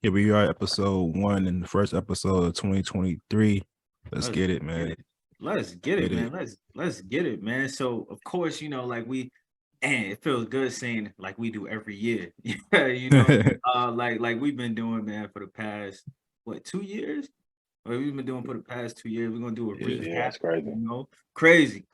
Here we are, episode 1 and the first episode of 2023. Let's Let's get it, get man. it. Let's get it, Get it. man. Let's get it, man. So of course, and it feels good saying like we do every year. Yeah, like we've been doing, man, for the past 2 years? What we've been doing for the past 2 years. We're gonna do a Yeah. Yeah, recap, it's crazy.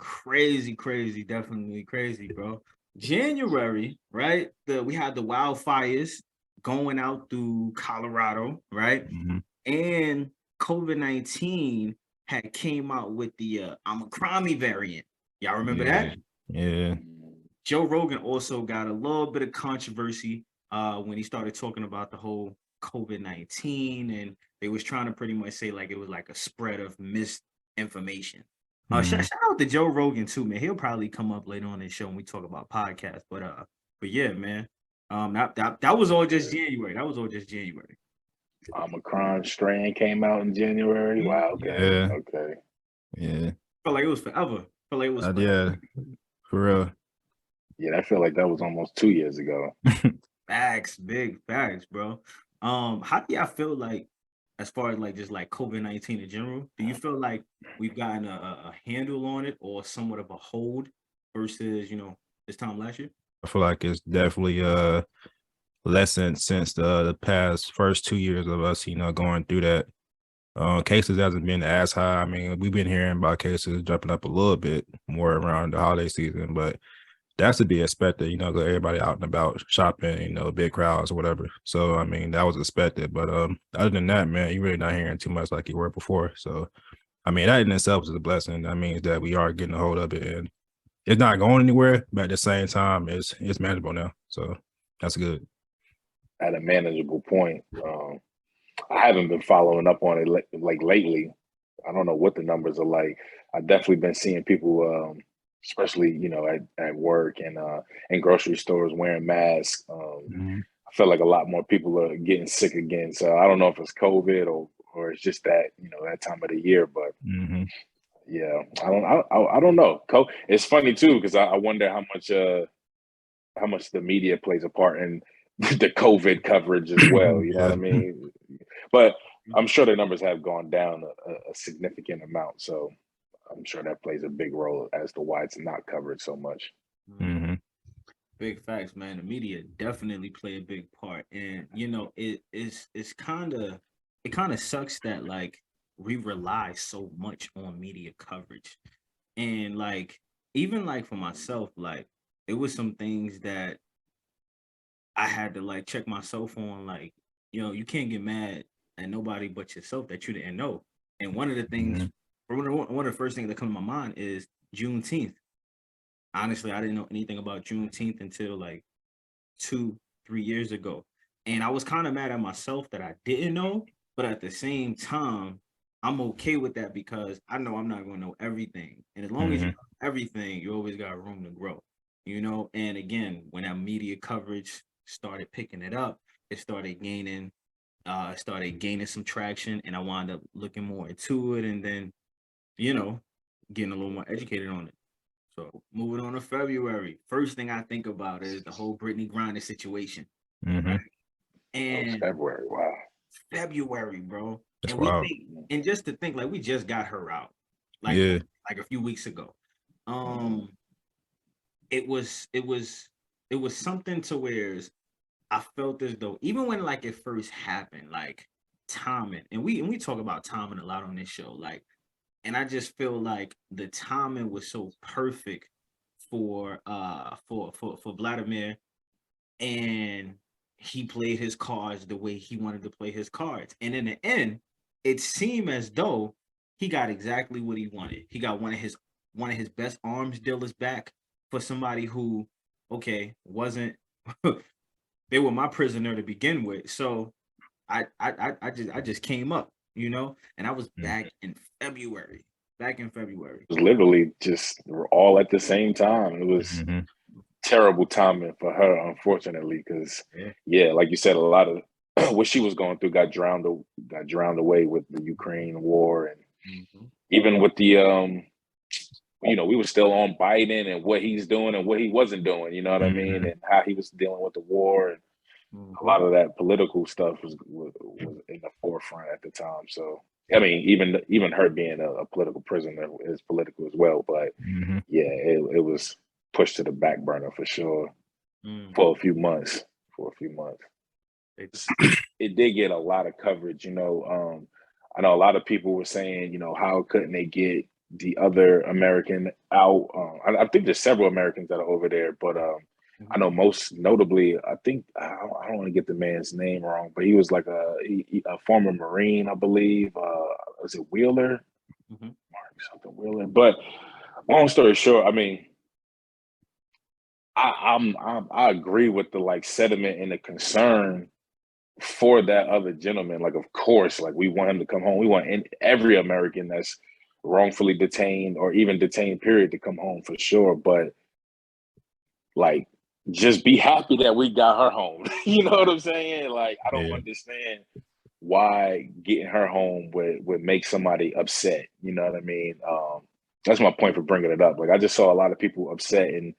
crazy, definitely crazy, bro. January, right? We had the wildfires going out through Colorado, right? Mhm. And COVID-19 had came out with the Omicron variant. Y'all remember Yeah. that? Yeah. Joe Rogan also got a little bit of controversy when he started talking about the whole COVID-19, and they was trying to pretty much say like it was like a spread of misinformation. Shout Mhm. out to Joe Rogan too, man. He'll probably come up later on this show when we talk about podcasts. But yeah, man. That was all just January. That was all just January. Omicron strain came out in January. Wow. Okay. Yeah. Okay. Yeah. Felt like it was forever. Felt like it was forever. Yeah. For real. Yeah, I feel like that was almost 2 years ago. Facts, big facts, bro. How do y'all feel like as far as like just like COVID-19 in general? Do you feel like we've gotten a handle on it or somewhat of a hold versus, this time last year? I feel like it's definitely lessened since the past first 2 years of us, going through that. Cases hasn't been as high. I mean, we've been hearing about cases jumping up a little bit more around the holiday season, but that's to be expected, 'cause everybody out and about shopping, big crowds or whatever. So, I mean, that was expected. But other than that, man, you're really not hearing too much like you were before. So, I mean, that in itself is a blessing. That means that we are getting a hold of it and it's not going anywhere, but at the same time, it's manageable now. So that's good. At a manageable point. I haven't been following up on it like lately. I don't know what the numbers are like. I've definitely been seeing people, especially at work and in grocery stores wearing masks. Mhm. I feel like a lot more people are getting sick again. So I don't know if it's COVID or it's just that that time of the year. But Mhm. yeah, I don't know. It's funny too because I wonder how much the media plays a part in the COVID coverage as well. You know what I Yeah. mean? But I'm sure the numbers have gone down a significant amount. So I'm sure that plays a big role as to why it's not covered so much. Mhm. Big facts, man. The media definitely play a big part, and it's kind of sucks that like we rely so much on media coverage, and like even like for myself, like it was some things that I had to like check myself on, like you can't get mad at nobody but yourself that you didn't know. And one of the things, Mhm. one of the first things that come to my mind is Juneteenth. Honestly, I didn't know anything about Juneteenth until like 2, 3 years ago. And I was kind of mad at myself that I didn't know, but at the same time, I'm okay with that because I know I'm not going to know everything. And as long as you Mhm. know everything, you always got room to grow. And again, when that media coverage started picking it up, it started gaining some traction, and I wound up looking more into it, and then, you know, getting a little more educated on it. So moving on to February, first thing I think about is the whole Brittney Griner situation, right? Mhm. That was And February. Wow. February, bro, That's and we wild. think, and just to think, like we just got her out, like Yeah. like a few weeks ago. Um, it was something to where I felt as though even when like it first happened, like timing, and we talk about timing a lot on this show, like, and I just feel like the timing was so perfect for Vladimir, and he played his cards the way he wanted to play his cards. And in the end, it seemed as though he got exactly what he wanted. He got one of his best arms dealers back for somebody who, okay, wasn't they were my prisoner to begin with. So I just came up, and I was Mhm. back in February. Back in February. It was literally just we're all at the same time. It was Mhm. terrible timing for her, unfortunately, because Yeah. yeah, like you said, a lot of what she was going through got drowned away with the Ukraine war, and Mhm. even with the we were still on Biden and what he's doing and what he wasn't doing. You know what I mean, Mhm. and how he was dealing with the war, and a lot of that political stuff was in the forefront at the time. So I mean, even her being a political prisoner is political as well. But Mhm. yeah, it was pushed to the back burner for sure Mm. for a few months. For a few months, it did get a lot of coverage. I know a lot of people were saying, how couldn't they get the other American out? I think there's several Americans that are over there, but I know most notably, I think I don't want to get the man's name wrong, but he was like a former Marine, I believe. Was it Wheeler? Mark something Wheeler. But long story short, I mean, I agree with the like sentiment and the concern for that other gentleman. Like, of course, like we want him to come home. We want every American that's wrongfully detained or even detained, period, to come home for sure. But like, just be happy that we got her home. You know what I'm saying? Like, I don't understand why getting her home would make somebody upset. You know what I mean? That's my point for bringing it up. Like, I just saw a lot of people upset and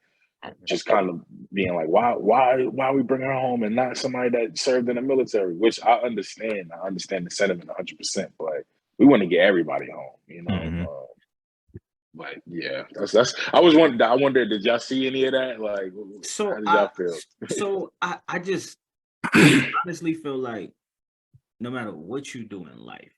just kind of being like, why are we bringing her home and not somebody that served in the military? Which I understand. I understand the sentiment 100%, but we want to get everybody home. But yeah, that's. I wondered, did y'all see any of that? Like, So how did y'all feel? So I just honestly feel like no matter what you do in life,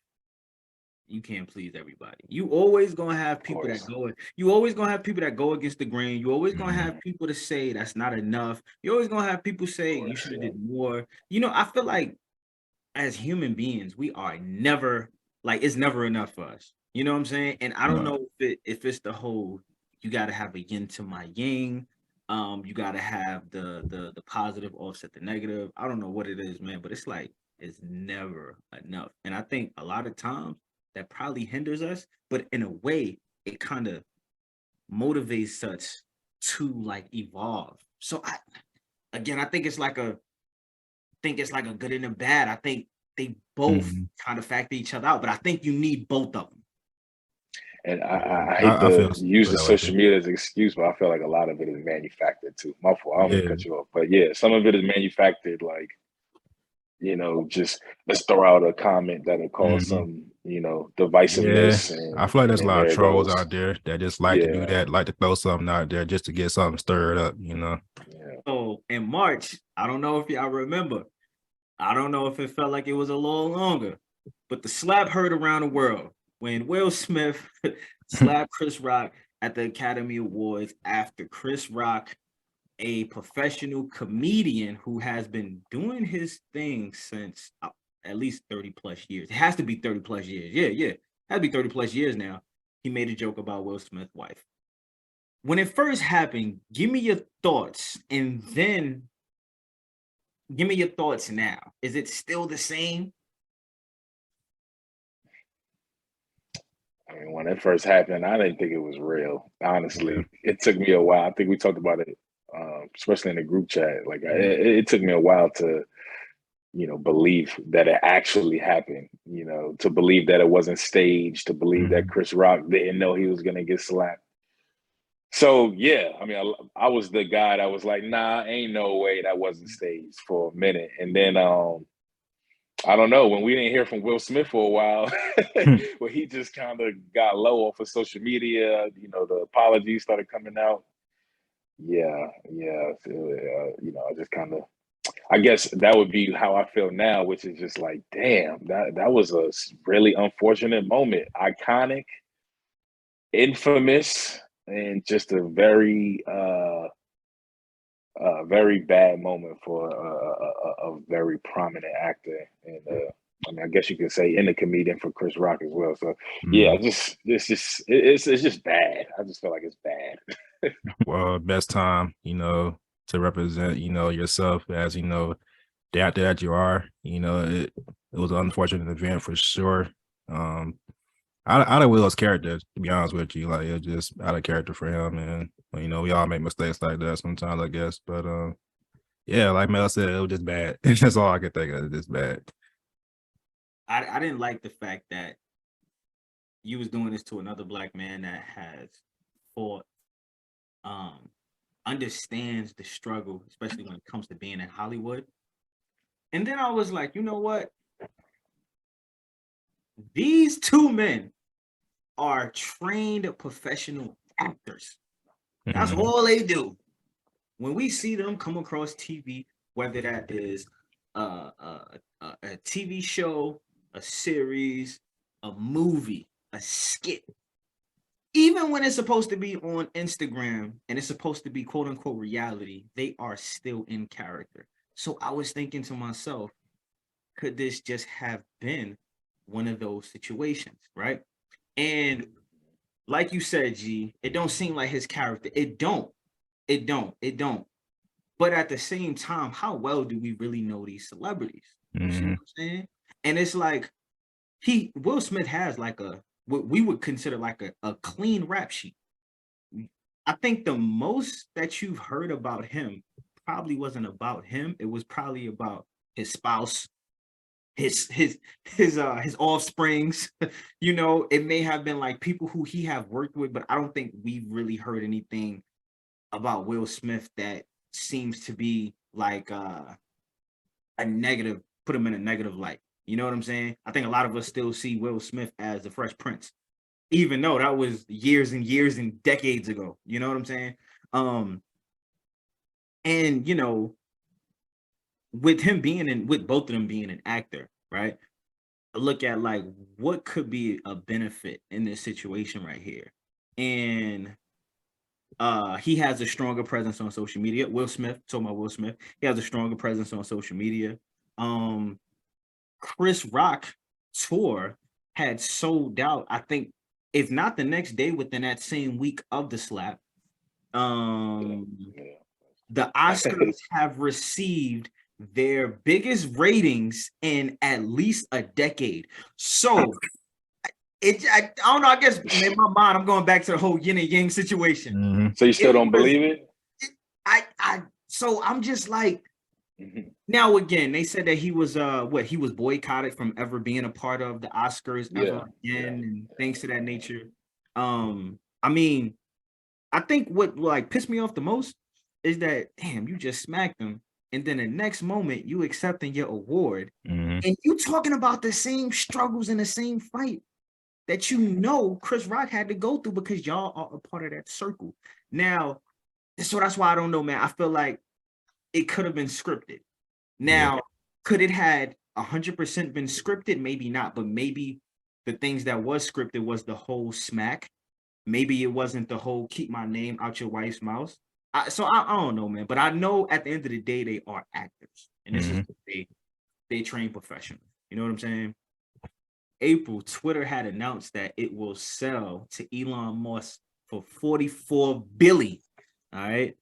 you can't please everybody. You always gonna have people that go. You always gonna have people that go against the grain. You always gonna have people to say that's not enough. You always gonna have people say you should have did more. I feel like as human beings, we are never like it's never enough for us. You know what I'm saying? And I don't know if it's the whole you got to have a yin to my yang. You got to have the positive offset the negative. I don't know what it is, man, but it's like it's never enough. And I think a lot of times that probably hinders us, but in a way, it kind of motivates us to like evolve. So I think it's like a good and a bad. I think they both kind of factor each other out, but I think you need both of them. And I hate to use the social media as an excuse, but I feel like a lot of it is manufactured too. My fault. I don't want to cut you off, but yeah, some of it is manufactured. Like, just let's throw out a comment that'll cause some, divisiveness. Yeah, and I feel like there's a lot of trolls goes. out there that just like to do that, like to throw something out there just to get something stirred up. Yeah. So in March, I don't know if y'all remember. I don't know if it felt like it was a little longer, but the slap heard around the world when Will Smith slapped Chris Rock at the Academy Awards after Chris Rock, a professional comedian who has been doing his thing since at least 30 plus years. It has to be 30 plus years. Yeah. It has to be 30 plus years now. He made a joke about Will Smith's wife. When it first happened, give me your thoughts and then give me your thoughts now. Is it still the same? I mean, when it first happened, I didn't think it was real. Honestly, It took me a while. I think we talked about it, especially in the group chat. Like, it took me a while to, believe that it actually happened. To believe that it wasn't staged. To believe that Chris Rock didn't know he was gonna get slapped. So yeah, I mean, I was the guy that was like, nah, ain't no way that wasn't staged for a minute, and then I don't know, when we didn't hear from Will Smith for a while, where he just kind of got low off of social media, the apologies started coming out. Yeah. I just kind of, I guess that would be how I feel now, which is just like, damn, that was a really unfortunate moment. Iconic, infamous, and just a very bad moment for a very prominent actor, and I mean, I guess you could say in the comedian for Chris Rock as well. So yeah, it's just bad. I just feel like it's bad. Well, best time, to represent, yourself as, the actor that you are. It was an unfortunate event for sure. Out of Will's character, to be honest with you, like, it's just out of character for him, and we all make mistakes like that sometimes, I guess. But yeah, like Mel said, it was just bad. That's all I could think of. Just bad. I didn't like the fact that you was doing this to another black man that has fought, understands the struggle, especially when it comes to being in Hollywood. And then I was like, you know what? These two men are trained professional actors. That's all they do. When we see them come across TV, whether that is a TV show, a series, a movie, a skit, even when it's supposed to be on Instagram and it's supposed to be quote unquote reality, they are still in character. So I was thinking to myself, could this just have been one of those situations, right? And like you said, G, it don't seem like his character. It don't. It don't. It don't. But at the same time, how well do we really know these celebrities? You see what I'm saying? And it's like Will Smith has like what we would consider like a clean rap sheet. I think the most that you've heard about him probably wasn't about him. It was probably about his spouse, his offsprings. You know, it may have been like people who he have worked with, but I don't think we've really heard anything about Will Smith that seems to be like a negative, put him in a negative light. You know what I'm saying? I think a lot of us still see Will Smith as the Fresh Prince, even though that was years and years and decades ago. You know what I'm saying? And you know, with both of them being an actor, right? Look at like what could be a benefit in this situation right here. And he has a stronger presence on social media. Will Smith, talking about Will Smith, he has a stronger presence on social media. Chris Rock tour had sold out, I think, if not the next day, within that same week of the slap. The Oscars have received their biggest ratings in at least a decade. So I don't know. I guess in my mind, I'm going back to the whole yin and yang situation. So you still don't believe it? So I'm just like, now again, they said that he was he was boycotted from ever being a part of the Oscars ever again and things to that nature. I mean, I think what like pissed me off the most is that damn, you just smacked him, and then the next moment you accepting your award, and you talking about the same struggles in the same fight that you know Chris Rock had to go through because y'all are a part of that circle. Now, so that's why I don't know, man. I feel like it could have been scripted. Now, could it had 100% been scripted? Maybe not, but maybe the things that was scripted was the whole smack. Maybe it wasn't the whole keep my name out your wife's mouth. I don't know, man. But I know at the end of the day, they are actors. And this is they train professionals. You know what I'm saying? April, Twitter had announced that it will sell to Elon Musk for $44 billion. All right.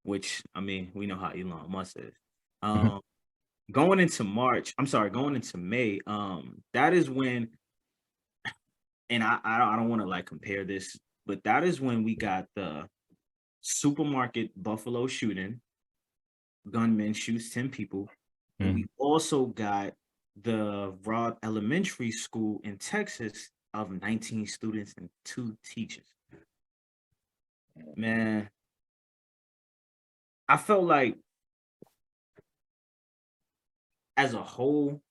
Which, I mean, we know how Elon Musk is. Going into May, that is when, and I don't want to like compare this, but that is when we got the supermarket Buffalo shooting. Gunman shoots 10 people. And we also got the Robb Elementary School in Texas of 19 students and 2 teachers. Man, I felt like as a whole,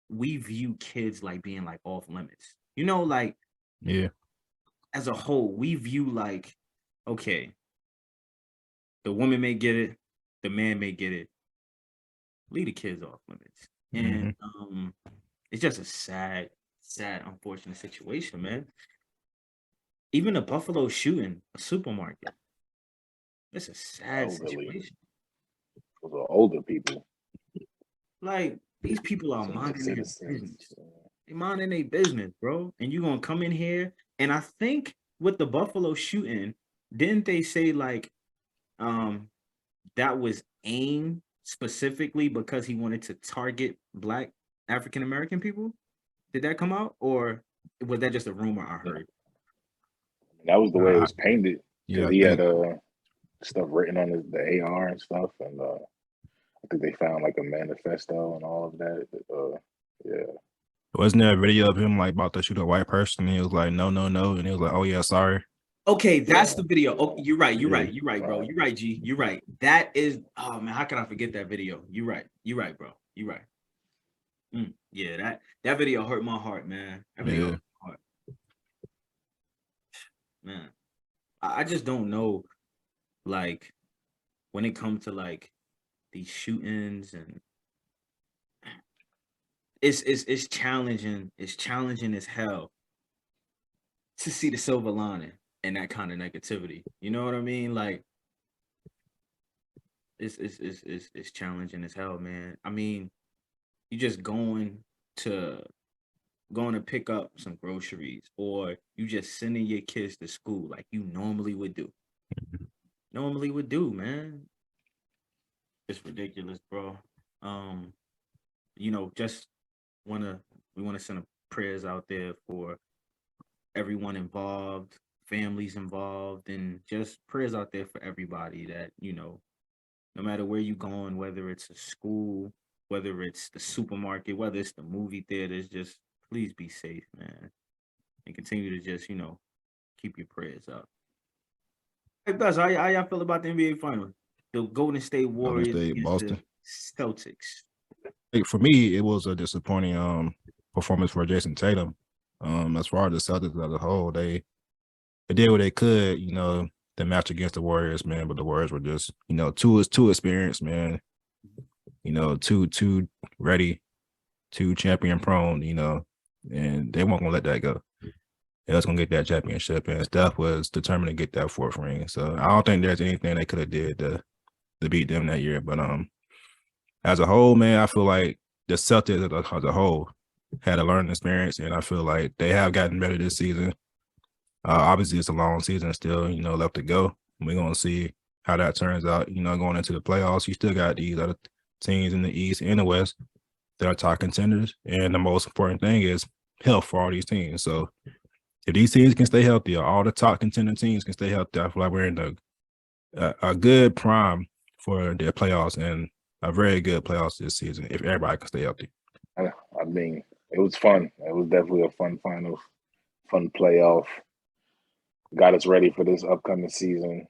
we view kids like being like off limits. You know, like as a whole, we view like, okay, the woman may get it, the man may get it. Leave the kids off limits. And it's just a sad, unfortunate situation, man. Even a Buffalo shooting, a supermarket. It's a sad situation. Those are older people. Like, these people are minding their business. They minding their business, bro. And you're going to come in here. And I think with the Buffalo shooting, didn't they say, like, that was aimed specifically because he wanted to target Black African-American people? Did that come out? Or was that just a rumor I heard? That was the way it was painted. Yeah, he had stuff written on the AR and stuff, and I think they found like a manifesto and all of that. Wasn't there a video of him like about to shoot a white person? And he was like, no, and he was like, oh yeah, sorry. Okay, that's the video. Oh, you're right, bro. Wow. You're right, G. You're right. That is, oh man, how can I forget that video? You're right, bro. You're right. Yeah, that video hurt my heart, man. That video hurt my heart. Man. I just don't know, like, when it comes to like these shootings, and it's challenging. It's challenging as hell to see the silver lining and that kind of negativity. You know what I mean? Like, it's challenging as hell, man. I mean, you just going to pick up some groceries, or you just sending your kids to school like you normally would do. Man. It's ridiculous, bro. Just we wanna send prayers out there for everyone involved, families involved, and just prayers out there for everybody that, no matter where you're going, whether it's a school, whether it's the supermarket, whether it's the movie theaters, just please be safe, man. And continue to just, keep your prayers up. Hey, Buzz, how y'all feel about the NBA Finals? The Golden State Warriors State, against Boston. the Celtics. For me, it was a disappointing performance for Jason Tatum. As far as the Celtics as a whole, they did what they could, the match against the Warriors, man. But the Warriors were just, too experienced, man. Too ready, too champion prone, and they weren't gonna let that go. They was gonna get that championship, and Steph was determined to get that fourth ring. So I don't think there's anything they could have did to beat them that year. But as a whole, man, I feel like the Celtics as a whole had a learning experience, and I feel like they have gotten better this season. Obviously, it's a long season still, left to go. We're going to see how that turns out, going into the playoffs. You still got these other teams in the East and the West that are top contenders, and the most important thing is health for all these teams. So if these teams can stay healthy, or all the top contender teams can stay healthy, I feel like we're in a good prime for their playoffs, and a very good playoffs this season if everybody can stay healthy. I mean, it was fun. It was definitely a fun finals, fun playoff. Got us ready for this upcoming season.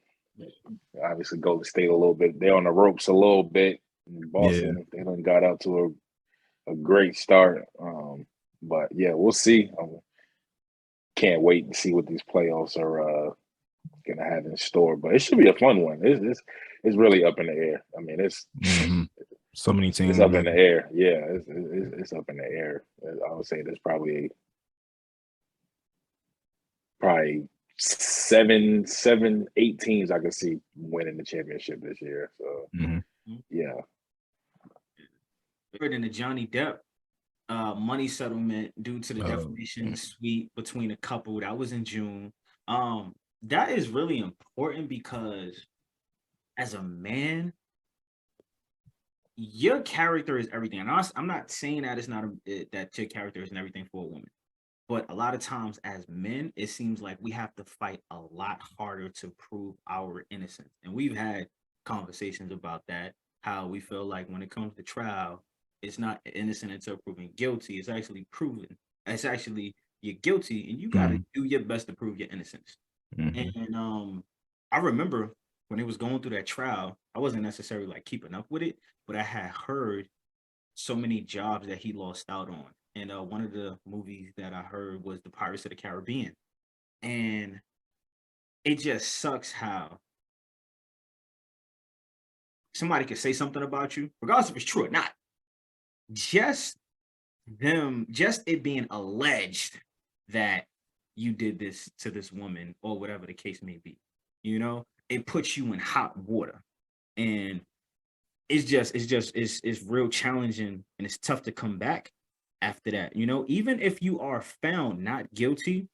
Obviously, Golden State a little bit. They're on the ropes a little bit. In Boston, they done got out to a great start. But yeah, we'll see. Can't wait to see what these playoffs are gonna have in store. But it should be a fun one. It's really up in the air. I mean, it's so many teams. It's up in the air. Yeah, it's up in the air. I would say there's probably seven, 8 teams I could see winning the championship this year. So yeah. In the Johnny Depp money settlement due to the defamation suit between a couple, that was in June. That is really important because as a man, your character is everything. And I'm not saying that it's not that your character isn't everything for a woman. But a lot of times as men, it seems like we have to fight a lot harder to prove our innocence. And we've had conversations about that, how we feel like when it comes to trial, it's not innocent until proven guilty. It's actually proven. It's actually you're guilty, and you got to do your best to prove your innocence. And I remember when it was going through that trial, I wasn't necessarily like keeping up with it, but I had heard so many jobs that he lost out on. And one of the movies that I heard was the Pirates of the Caribbean. And it just sucks how somebody could say something about you, regardless if it's true or not. Just it being alleged that you did this to this woman or whatever the case may be, it puts you in hot water. And it's real challenging, and it's tough to come back after that. Even if you are found not guilty,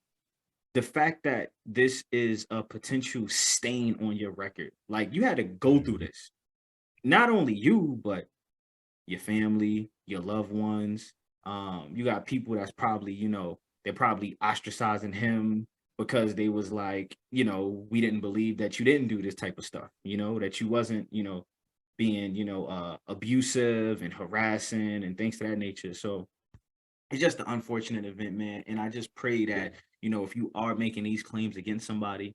the fact that this is a potential stain on your record, like you had to go through this, not only you, but your family, your loved ones. You got people that's probably, they're probably ostracizing him because they was like, we didn't believe that you didn't do this type of stuff, that you wasn't, being, abusive and harassing and things of that nature. So it's just an unfortunate event, man. And I just pray that, if you are making these claims against somebody,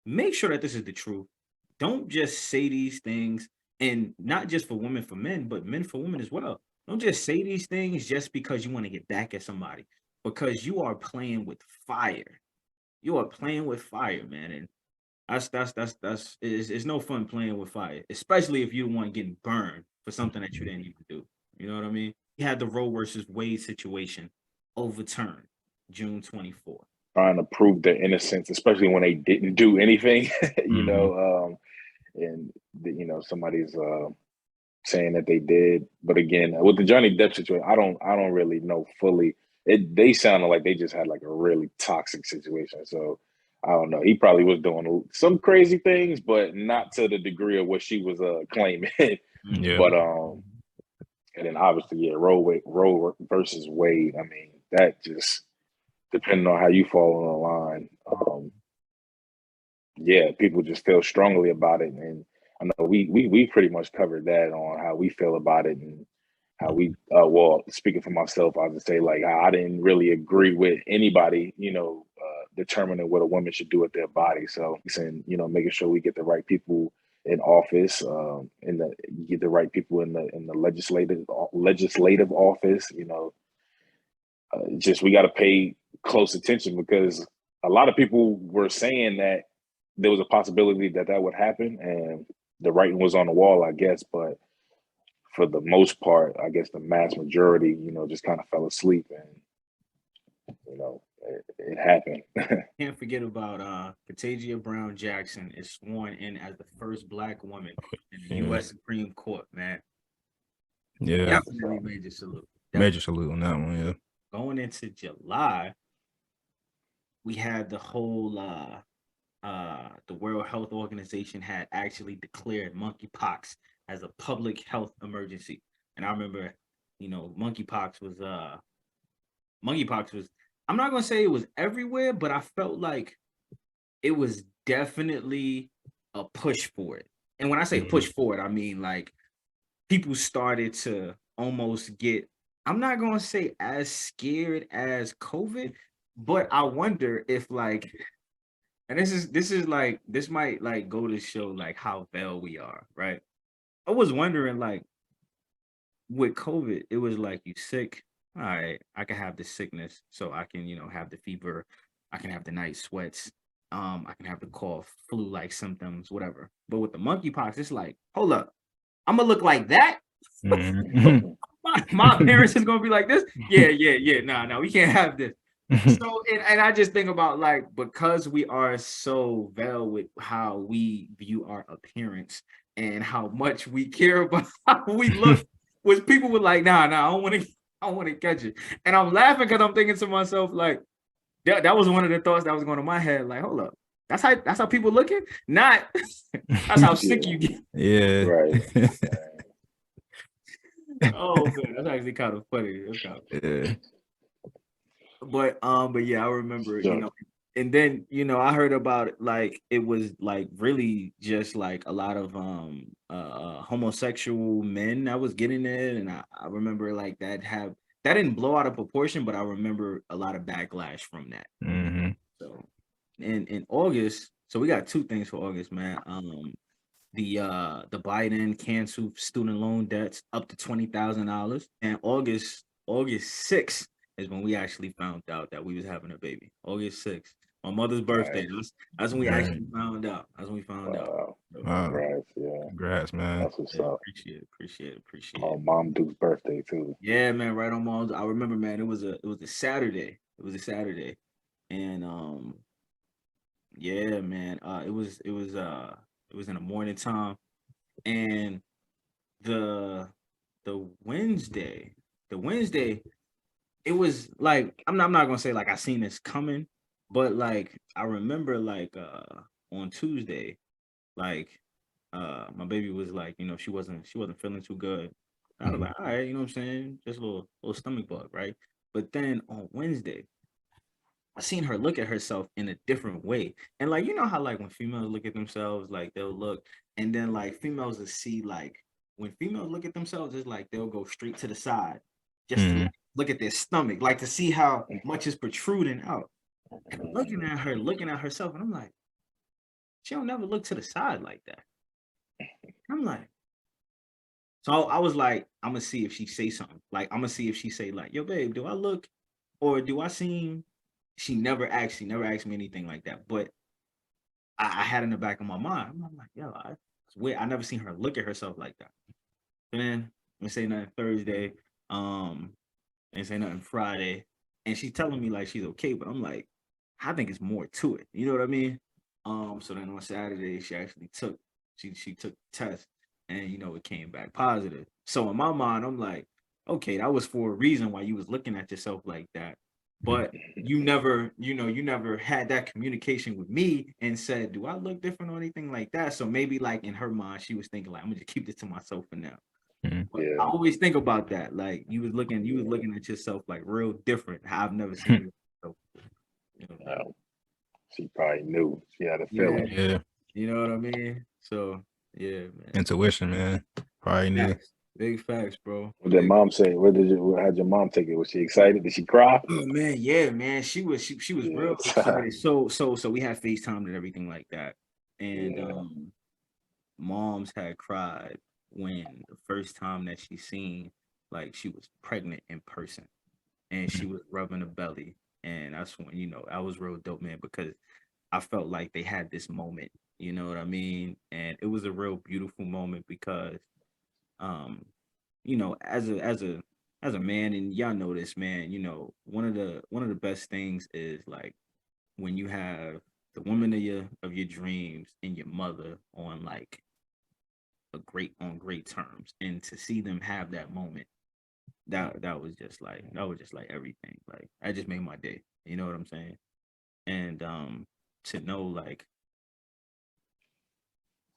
make sure that this is the truth. Don't just say these things, and not just for women, for men, but men for women as well. Don't just say these things just because you want to get back at somebody, because you are playing with fire. You are playing with fire, man, and it's no fun playing with fire, especially if you're the one getting burned for something that you didn't even do. You know what I mean? You had the Roe versus Wade situation overturned June 24th. Trying to prove their innocence, especially when they didn't do anything, you Mhm. know, and somebody's saying that they did. But again, with the Johnny Depp situation, I don't really know fully. They sounded like they just had like a really toxic situation. So I don't know. He probably was doing some crazy things, but not to the degree of what she was claiming. Yeah. But and then obviously, yeah, Roe versus Wade. I mean, that just depending on how you fall on the line. Yeah, people just feel strongly about it, and I know we pretty much covered that on how we feel about it and how we well, speaking for myself, I would say like I didn't really agree with anybody, determining what a woman should do with their body. So, and making sure we get the right people in office, get the right people in the legislative office. Just we got to pay close attention because a lot of people were saying that there was a possibility that that would happen, and the writing was on the wall, I guess. But for the most part, I guess the mass majority, just kind of fell asleep, and it happened. Can't forget about Katagia Brown Jackson is sworn in as the first Black woman in the Yeah. U.S. Supreme Court, man. Yeah. Definitely major salute. Major salute on that one. Yeah. Going into July, we had the whole the World Health Organization had actually declared monkeypox as a public health emergency. And I remember, monkeypox was I'm not gonna say it was everywhere, but I felt like it was definitely a push for it. And when I say push for it, I mean like people started to almost get, I'm not gonna say as scared as COVID, but I wonder if like, and this might like go to show like how veiled we are, right? I was wondering like with COVID, it was like you sick. All right, I can have the sickness, so I can, have the fever, I can have the night sweats, I can have the cough, flu-like symptoms, whatever. But with the monkeypox, it's like, hold up, I'm gonna look like that. Mhm. My parents is gonna be like this. Yeah. No, we can't have this. So, and I just think about like because we are so veiled with how we view our appearance and how much we care about how we look, was people were like, nah, I don't want to catch it. And I'm laughing because I'm thinking to myself, like, that was one of the thoughts that was going to my head. Like, hold up, that's how people looking? Not that's how sick you get. Yeah. Right. Oh man, that's actually kind of funny. That's kind of funny. Yeah. But yeah, I remember, Sure. and then I heard about it, like it was like really just like a lot of homosexual men that was getting it, and I remember like that didn't blow out of proportion, but I remember a lot of backlash from that. Mhm. So in August, so we got two things for August, man. The Biden canceled student loan debts up to $20,000, and August 6th is when we actually found out that we was having a baby. August 6th, my mother's birthday. That's when we Right. actually found out. That's when we found out. Wow. So, Wow. Congrats. Yeah. Congrats, man. That's what's yeah, up. appreciate it. On Mom Duke's birthday too. Yeah, man, right on Mom's. I remember, man, it was a Saturday. It was a Saturday, and yeah, man, it was in the morning time, and the Wednesday, it was like I'm not gonna say like I seen this coming, but like I remember like on Tuesday, like my baby was like, she wasn't feeling too good. I was like, all right, you know what I'm saying? Just a little stomach bug, right? But then on Wednesday, I seen her look at herself in a different way. And like, you know how like when females look at themselves, like they'll look, and then like females will see like when females look at themselves, it's like they'll go straight to the side just to Mhm. like, look at their stomach, like to see how much is protruding out. And I'm looking at her, looking at herself, and I'm like, she don't never look to the side like that. I'm like, so I was like, I'm gonna see if she say something. Like, I'm gonna see if she say like, yo, babe, do I look or do I seem? She never asked me anything like that. But I had in the back of my mind, I'm like, yo, it's weird. I never seen her look at herself like that. And then we say nothing Thursday, and say nothing Friday, and she's telling me like she's okay, but I'm like, I think it's more to it. You know what I mean? So then on Saturday, she actually took she took the test, and it came back positive. So in my mind, I'm like, okay, that was for a reason why you was looking at yourself like that. But you never had that communication with me and said, do I look different or anything like that? So maybe like in her mind, she was thinking like, I'm gonna just keep this to myself for now. But I always think about that. Like you was looking at yourself like real different. How I've never seen you. So, she probably knew. She had a feeling. feeling. Yeah. You know what I mean? So yeah, man. Intuition, man. Probably knew. Big facts, bro. What did mom say? How'd your mom take it? Was she excited? Did she cry? Oh man, yeah, man. She was real excited. So we had FaceTime and everything like that. And moms had cried when the first time that she seen like she was pregnant in person and she was rubbing her belly. And that's when, I was real dope, man, because I felt like they had this moment, you know what I mean? And it was a real beautiful moment because as a man, and y'all know this, man, one of the best things is like when you have the woman of your dreams and your mother on like on great terms, and to see them have that moment, that was just like everything. Like that just made my day. You know what I'm saying? And to know like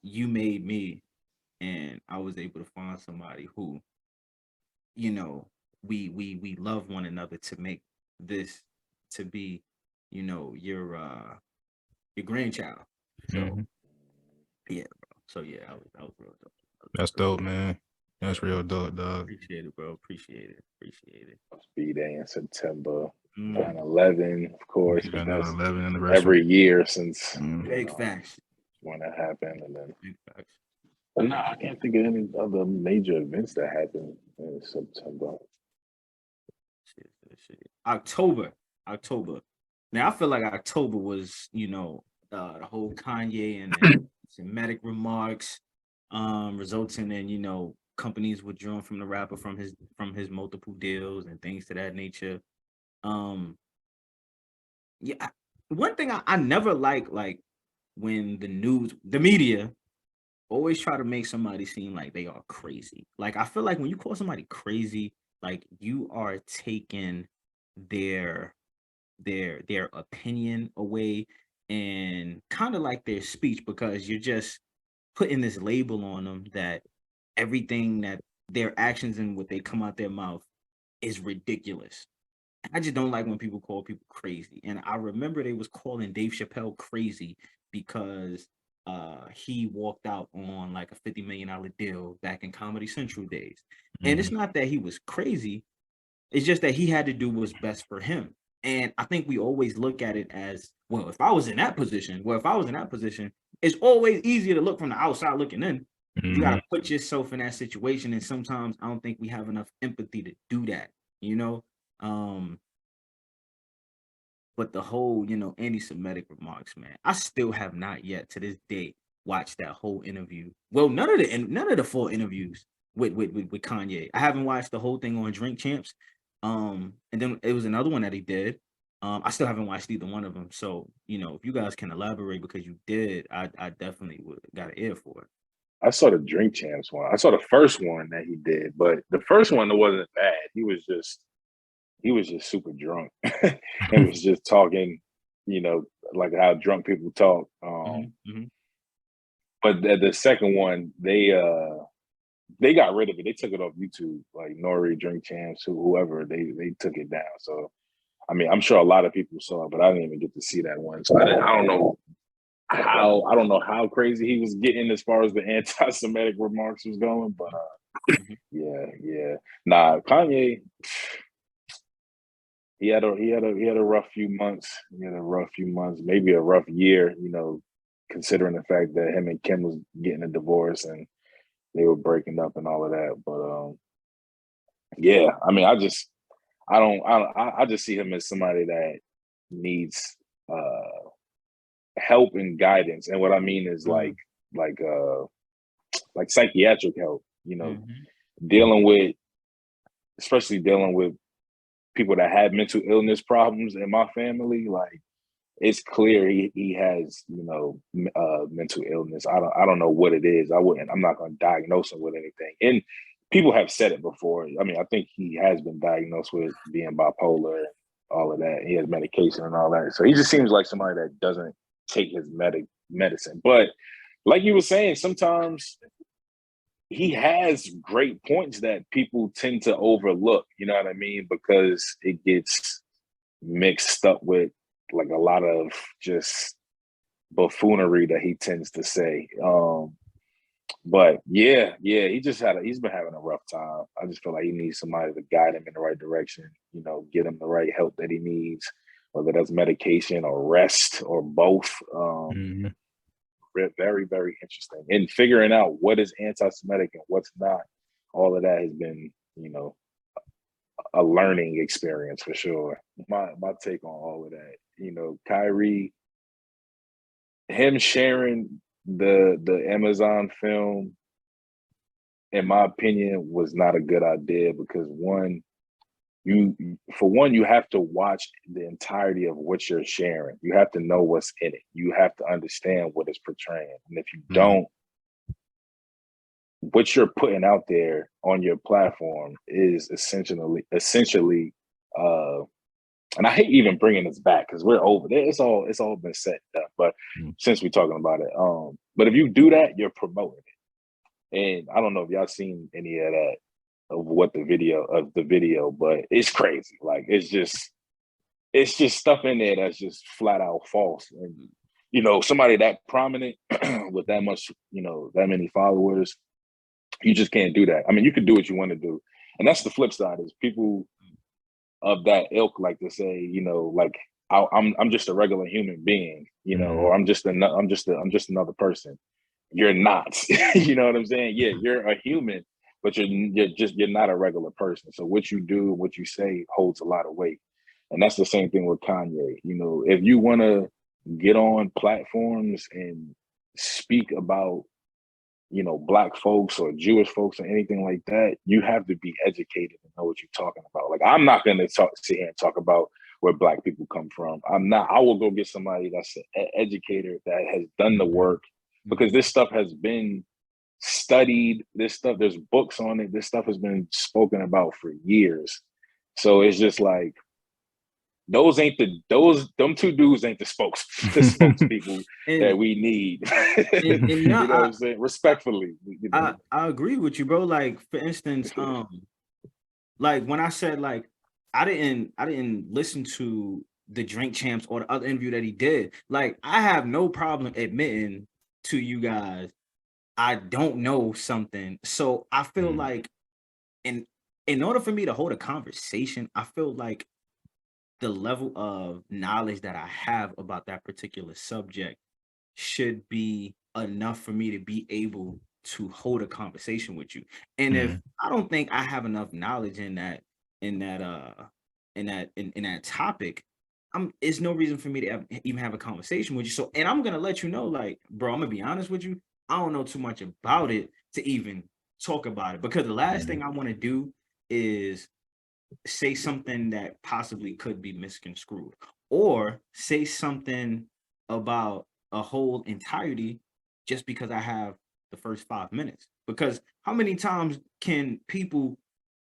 you made me, and I was able to find somebody who, we love one another to make this to be, your grandchild. So yeah, bro. So yeah, I was real dope. That's dope, man. That's real dope, dog. Appreciate it, bro. Appreciate it. B-Day in September. 9/11, of course. Yeah, That's 9/11 anniversary. every year since Big facts. When that happened, and then big facts. But no, I can't think of any other major events that happened in September. October. Now I feel like October was, the whole Kanye and Semitic remarks, resulting in, companies withdrawing from the rapper from his multiple deals and things to that nature. Yeah, one thing I never like when the media always try to make somebody seem like they are crazy. Like I feel like when you call somebody crazy, like you are taking their opinion away and kind of like their speech, because you're just putting this label on them that everything that their actions and what they come out their mouth is ridiculous. I just don't like when people call people crazy. And I remember they was calling Dave Chappelle crazy because he walked out on like a $50 million deal back in Comedy Central days. And it's not that he was crazy, it's just that he had to do what's best for him. And I think we always look at it as, well, if I was in that position, it's always easier to look from the outside looking in. You got to put yourself in that situation. And sometimes I don't think we have enough empathy to do that, but the whole, anti-Semitic remarks, man, I still have not yet to this day watched that whole interview. Well, none of the full interviews with Kanye. I haven't watched the whole thing on Drink Champs. And then it was another one that he did. I still haven't watched either one of them. So, if you guys can elaborate because you did, I definitely would got an ear for it. I saw the Drink Champs one. I saw the first one that he did, but the first one wasn't bad. He was just super drunk and was just talking, like how drunk people talk. But the second one, they got rid of it. They took it off YouTube, like Nori, Drink Champs, whoever, they took it down. So, I mean, I'm sure a lot of people saw it, but I didn't even get to see that one. So I don't know how crazy he was getting as far as the anti-Semitic remarks was going, but yeah. Nah, Kanye, he had a rough few months. Maybe a rough year, considering the fact that him and Kim was getting a divorce and they were breaking up and all of that. But yeah, I mean, I just see him as somebody that needs help and guidance. And what I mean is like psychiatric help, especially dealing with people that have mental illness problems in my family. Like, it's clear he has, mental illness. I don't know what it is. I'm not going to diagnose him with anything. And people have said it before. I mean, I think he has been diagnosed with being bipolar and all of that. He has medication and all that. So he just seems like somebody that doesn't take his medicine. But like you were saying, sometimes he has great points that people tend to overlook, you know what I mean? Because it gets mixed up with like a lot of just buffoonery that he tends to say. But yeah, he's been having a rough time. I just feel like he needs somebody to guide him in the right direction, get him the right help that he needs, whether that's medication or rest or both. Very, very interesting. And figuring out what is anti-Semitic and what's not, all of that has been, a learning experience for sure. My take on all of that, Kyrie, him sharing the Amazon film, in my opinion, was not a good idea because you have to watch the entirety of what you're sharing. You have to know what's in it. You have to understand what it's portraying. And if you don't, what you're putting out there on your platform is essentially, and I hate even bringing this back because we're over there. It's all been set up. But since we're talking about it, but if you do that, you're promoting it. And I don't know if y'all seen any of that of the video, but it's crazy. Like it's just stuff in there that's just flat out false. And somebody that prominent with that much, that many followers, you just can't do that. I mean, you can do what you want to do, and that's the flip side. Is people of that ilk like to say, like I'm just a regular human being, or I'm just another person. You're not. You know what I'm saying? Yeah, you're a human, but you're not a regular person. So what you do, what you say holds a lot of weight. And that's the same thing with Kanye. If you want to get on platforms and speak about, Black folks or Jewish folks or anything like that, you have to be educated and know what you're talking about. Like, I'm not going to sit here and talk about where Black people come from. I will go get somebody that's an educator that has done the work, because this stuff has been studied. There's books on it. This stuff has been spoken about for years. So it's just like, them two dudes ain't the spokespeople that we need. You know what I'm saying? Respectfully. I agree with you, bro. Like, for instance, like when I said, like, I didn't listen to the Drink Champs or the other interview that he did. Like, I have no problem admitting to you guys I don't know something. So I feel like in order for me to hold a conversation, I feel like the level of knowledge that I have about that particular subject should be enough for me to be able to hold a conversation with you. And if I don't think I have enough knowledge in that topic, it's no reason for me to even have a conversation with you. So, and I'm gonna let you know, like, bro, I'm gonna be honest with you. I don't know too much about it to even talk about it, because the last thing I want to do is say something that possibly could be misconstrued, or say something about a whole entirety just because I have the first 5 minutes. Because how many times can people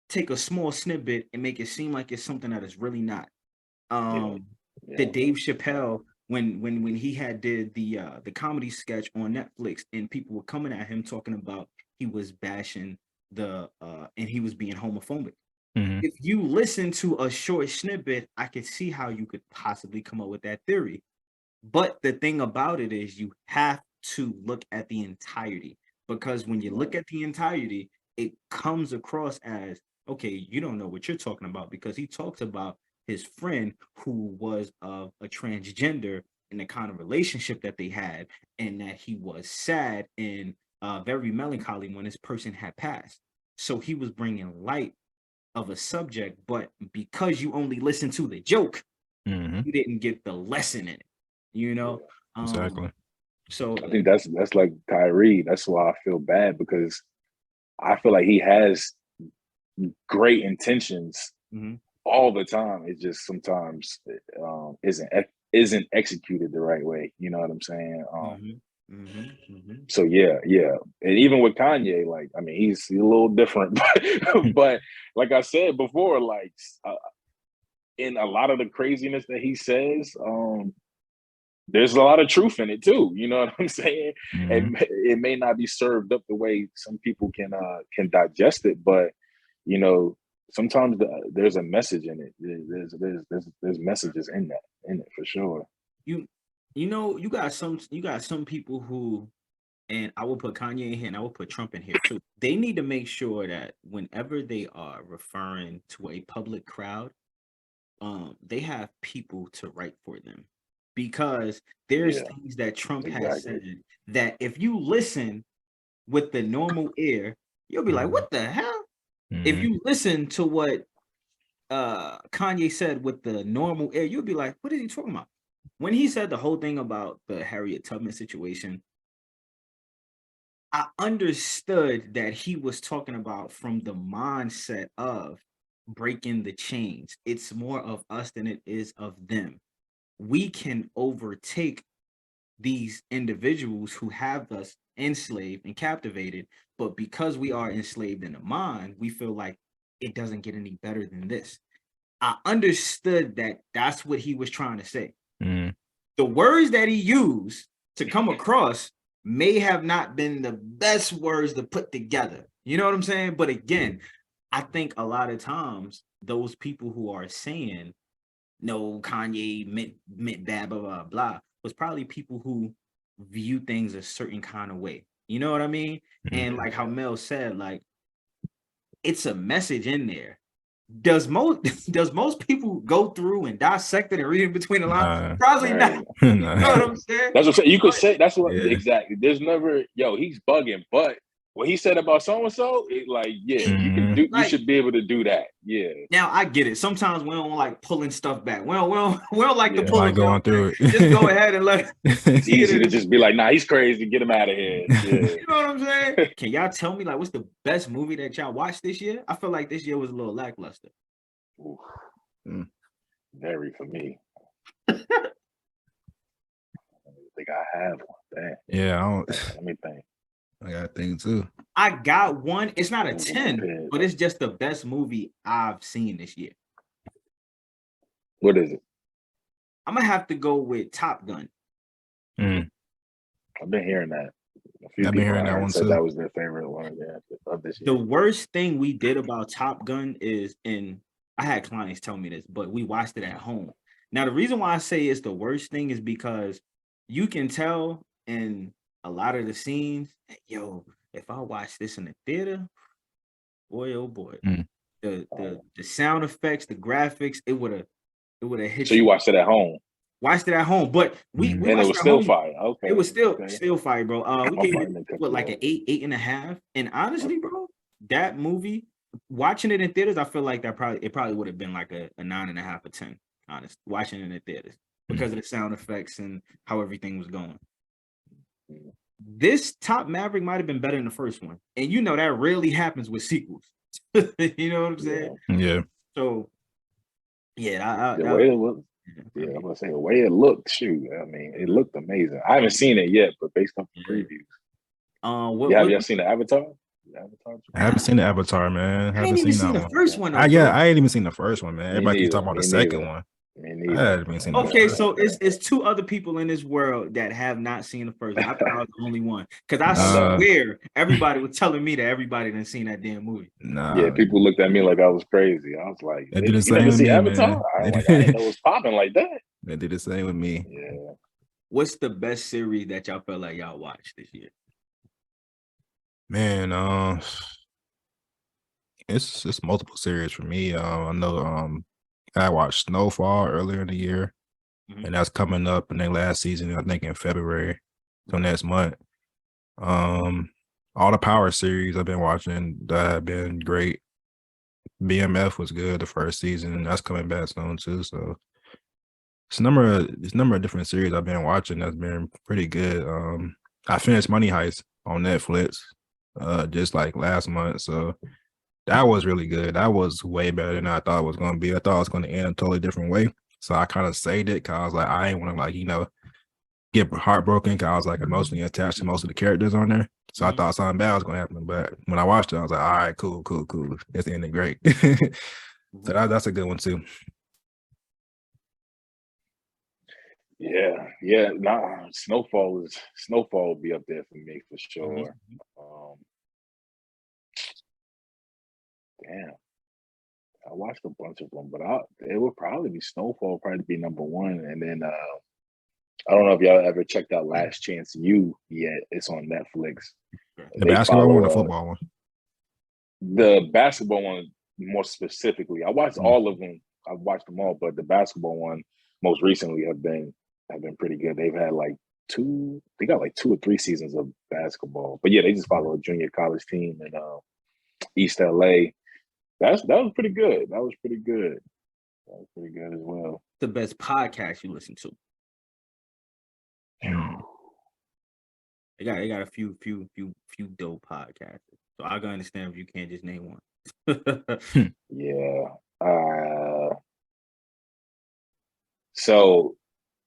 take a small snippet and make it seem like it's something that is really not? The Dave Chappelle, when he did the comedy sketch on Netflix, and people were coming at him talking about he was bashing and he was being homophobic. If you listen to a short snippet, I could see how you could possibly come up with that theory. But the thing about it is, you have to look at the entirety, because when you look at the entirety, it comes across as, okay, you don't know what you're talking about, because he talks about his friend who was of a transgender and the kind of relationship that they had, and that he was sad and very melancholy when this person had passed. So he was bringing light of a subject, but because you only listen to the joke, Mhm. you didn't get the lesson in it, you know. Exactly. So I think that's like Kyrie. That's why I feel bad, because I feel like he has great intentions mhm, all the time. It just sometimes isn't executed the right way. You know what I'm saying? mhm, mhm, mhm. So yeah, and even with Kanye, like, I mean, he's a little different, but like I said before, like in a lot of the craziness that he says, there's a lot of truth in it too. You know what I'm saying? Mhm. And it may not be served up the way some people can digest it, but you know, sometimes there's a message in it. There's messages in it for sure. You you got some people who, and I will put Kanye in here and I will put Trump in here too. They need to make sure that whenever they are referring to a public crowd, they have people to write for them, because there's Yeah, things that Trump has exactly. said that if you listen with the normal ear, you'll be like, Mhm. what the hell? If Mhm. you listen to what Kanye said with the normal ear, you'll be like, what is he talking about? When he said the whole thing about the Harriet Tubman situation, I understood that he was talking about from the mindset of breaking the chains. It's more of us than it is of them. We can overtake these individuals who have us enslaved and captivated, but because we are enslaved in the mind, we feel like it doesn't get any better than this. I understood that that's what he was trying to say. Mhm. The words that he used to come across may have not been the best words to put together. You know what I'm saying? But again, I think a lot of times those people who are saying no, Kanye meant bad, blah blah blah, was probably people who view things a certain kind of way. You know what I mean? Mhm. And like how Mel said, like it's a message in there. Does most people go through and dissect it and read it between the lines? Nah. Probably not. Right. You know what Nah. I'm saying? That's what I'm saying. You could say that's what Yeah. exactly. There's never, yo, he's bugging, but what he said about so and so, like, yeah, you can Mhm. do. You Like should be able to do that. Yeah, now, I get it. Sometimes we don't like pulling stuff back. We don't like to yeah. pull Like a film going back. through Just go it. ahead and let It's see it easy in to its just be like, nah, he's crazy. Get him out of here. Yeah. You know what I'm saying? Can y'all tell me like what's the best movie that y'all watched this year? I feel like this year was a little lackluster. Oof, Mm. very for me. I don't think I have one. Damn. Yeah, Let me think. I got things too. I got one. It's not a Who's 10, prepared? but it's just the best movie I've seen this year. What is it? I'm gonna have to go with Top Gun. Mm. I've been hearing that. A few I've been people hearing I that heard one said too. that was their favorite one, of this The year. worst thing we did about Top Gun is, and I had clients tell me this, but we watched it at home. Now, the reason why I say it's the worst thing is because you can tell in a lot of the scenes, yo, if I watch this in the theater, boy, oh boy, Mm. the sound effects, the graphics, it would have So hit you you. watched it at home, Watched it at home, but we Mm. we and it watched was it at still home. fire. It Okay, was still okay. still fire, bro. We I gave might it have cut what, you like an off. 8, 8.5. And honestly, Okay. bro, that movie, watching it in theaters, I feel like it probably would have been like a 9.5 or 10. Honest, watching it in the theaters because of the sound effects and how everything was going. Mm. This Top Maverick might have been better than the first one, and you know that rarely happens with sequels. You know what I'm saying? Yeah, Yeah. So yeah, the way it looked. for Yeah, I'm me. gonna say the way it looked. Shoot, I mean, it looked amazing. I haven't seen it yet, but based off the Yeah. previews, What yeah, have what y'all seen the Avatar? The Avatar? I haven't seen the Avatar, man. I ain't Haven't even seen seen that the one. first Okay. one I though, yeah, bro. I ain't even seen the first one, man. Me Everybody keeps neither. talking about Me the second neither. one. Me I neither. haven't even seen the Okay, first so one. it's two other people in this world that have not seen the first one. I thought I was the only one because I I know. swear everybody was telling me that everybody didn't seen that damn movie. Yeah, Nah, people looked at me like I was crazy. I was like, they did the You same never with see me, Avatar?" man. I like, I didn't know it was popping like that. They did the same with me. Yeah. What's the best series that y'all felt like y'all watched this year? Man, it's multiple series for me. I know I watched Snowfall earlier in the year. and that's coming up in their last season, I think in February, so next month. All the Power series I've been watching that have been great. BMF was good the first season, and that's coming back soon too. So it's a number of different series I've been watching that's been pretty good. I finished Money Heist on Netflix just like last month. So that was really good. That was way better than I thought it was going to be. I thought it was going to end a totally different way. So I kind of saved it because I was like, I ain't want to, like, you know, get heartbroken because I was like emotionally attached to most of the characters on there. So I thought something bad was going to happen. But when I watched it, I was like, all right, cool. It's ending great. So that's a good one too. Yeah. Nah, Snowfall will be up there for me for sure. Damn, I watched a bunch of them, but it would probably be Snowfall, probably be number one, and then I don't know if y'all ever checked out Last Chance U yet. It's on Netflix. The basketball one or the football one? The basketball one more specifically. I watched all of them. I've watched them all, but the basketball one most recently have been pretty good. They've had like they got like 2 or 3 seasons of basketball. But yeah, they just follow a junior college team in East LA. That was pretty good. That was pretty good. That was pretty good as well. The best podcast you listen to? They got a few dope podcasts. So I can understand if you can't just name one. Yeah. So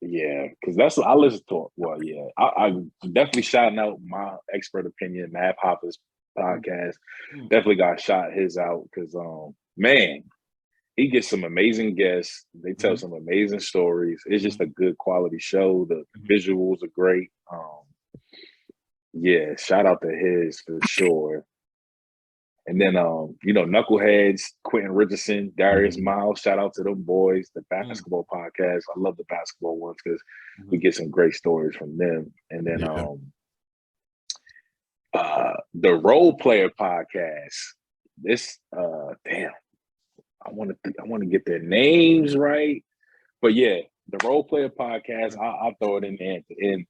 yeah, because that's what I listen to. Well, yeah, I definitely shouting out my expert opinion, Mav Hopper's podcast. Definitely got shot his out because man, he gets some amazing guests. They tell some amazing stories. It's just a good quality show. The visuals are great. Yeah, shout out to his for sure. And then you know, Knuckleheads, Quentin Richardson, Darius Miles, shout out to them boys. The basketball podcast. I love the basketball ones because we get some great stories from them. And then the Role Player podcast. This damn, I want to get their names right. But yeah, the Role Player podcast, I'll throw it in there and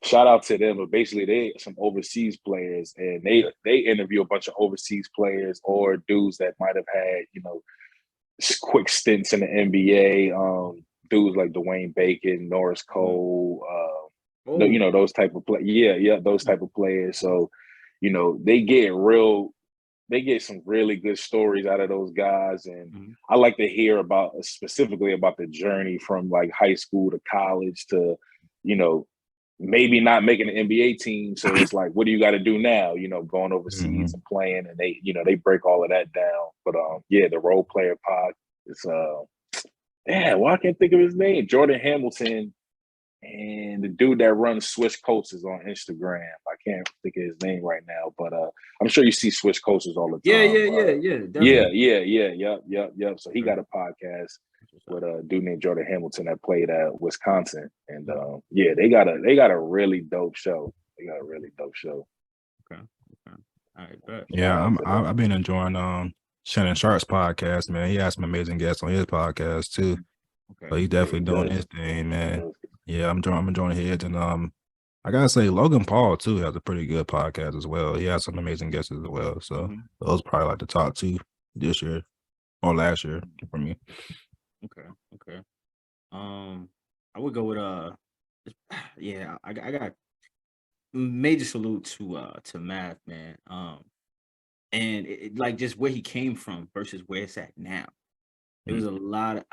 shout out to them. But basically, they some overseas players, and they interview a bunch of overseas players or dudes that might have had, you know, quick stints in the NBA. Dudes like Dwayne Bacon, Norris Cole, you know, those type of those type of players. So, you know, they get some really good stories out of those guys. And I like to hear specifically about the journey from like high school to college to, you know, maybe not making an NBA team. So it's like, what do you got to do now? You know, going overseas and playing, and they break all of that down. But yeah, the Role Player pod, it's I can't think of his name. Jordan Hamilton and the dude that runs Swish Coasters on Instagram. I can't think of his name right now, but I'm sure you see Swish Coasters all the time. Yep. So he got a podcast with a dude named Jordan Hamilton that played at Wisconsin, and they got a really dope show. Okay. All right, bet. Yeah, I've been enjoying Shannon Sharp's podcast, man. He has some amazing guests on his podcast too. Okay. So he's definitely doing his thing, man. Yeah, I'm enjoying his, and I gotta say Logan Paul too has a pretty good podcast as well. He has some amazing guests as well. So those probably like the top 2 this year or last year for me. Okay. I would go with I got major salute to Math, man. And like just where he came from versus where it's at now. It was a lot.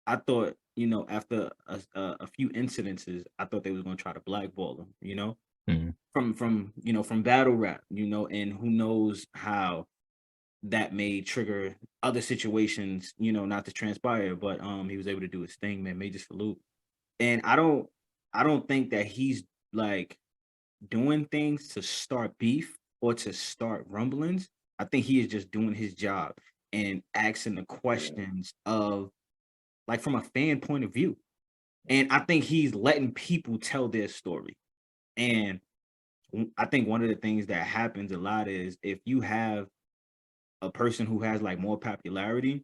I thought, you know, after a few incidences, I thought they was going to try to blackball him, you know, from battle rap, you know, and who knows how that may trigger other situations, you know, not to transpire. But he was able to do his thing, man. Major salute. And I don't think that he's like doing things to start beef or to start rumblings. I think he is just doing his job and asking the questions of like from a fan point of view. And I think he's letting people tell their story. And I think one of the things that happens a lot is if you have a person who has like more popularity,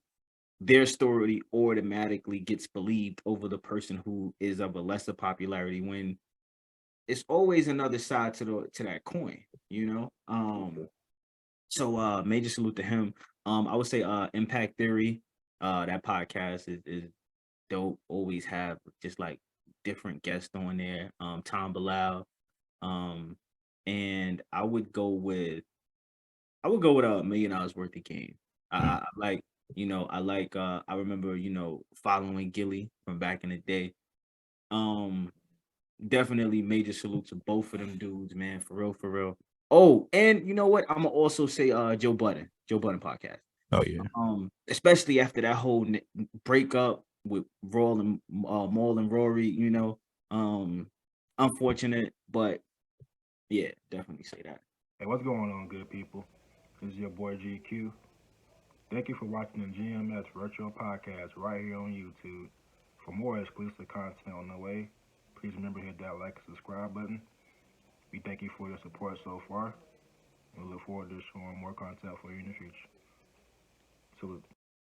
their story automatically gets believed over the person who is of a lesser popularity, when it's always another side to that coin, you know. So major salute to him. I would say Impact Theory, that podcast is dope. Always have just like different guests on there. Tom Bilal. Um and I would go with $1 million worth of game. I like, I remember, following Gilly from back in the day. Um Definitely major salute to both of them dudes, man. For real, for real. Oh, and you know what? I'm gonna also say Joe Budden podcast. Oh yeah. Especially after that whole breakup with Rawl and Maul and Rory, unfortunate, but yeah, definitely say that. Hey, what's going on, good people? This is your boy GQ. Thank you for watching the GMS virtual podcast right here on YouTube. For more exclusive content on the way, please remember to hit that like and subscribe button. We thank you for your support so far. We look forward to showing more content for you in the future. Salute.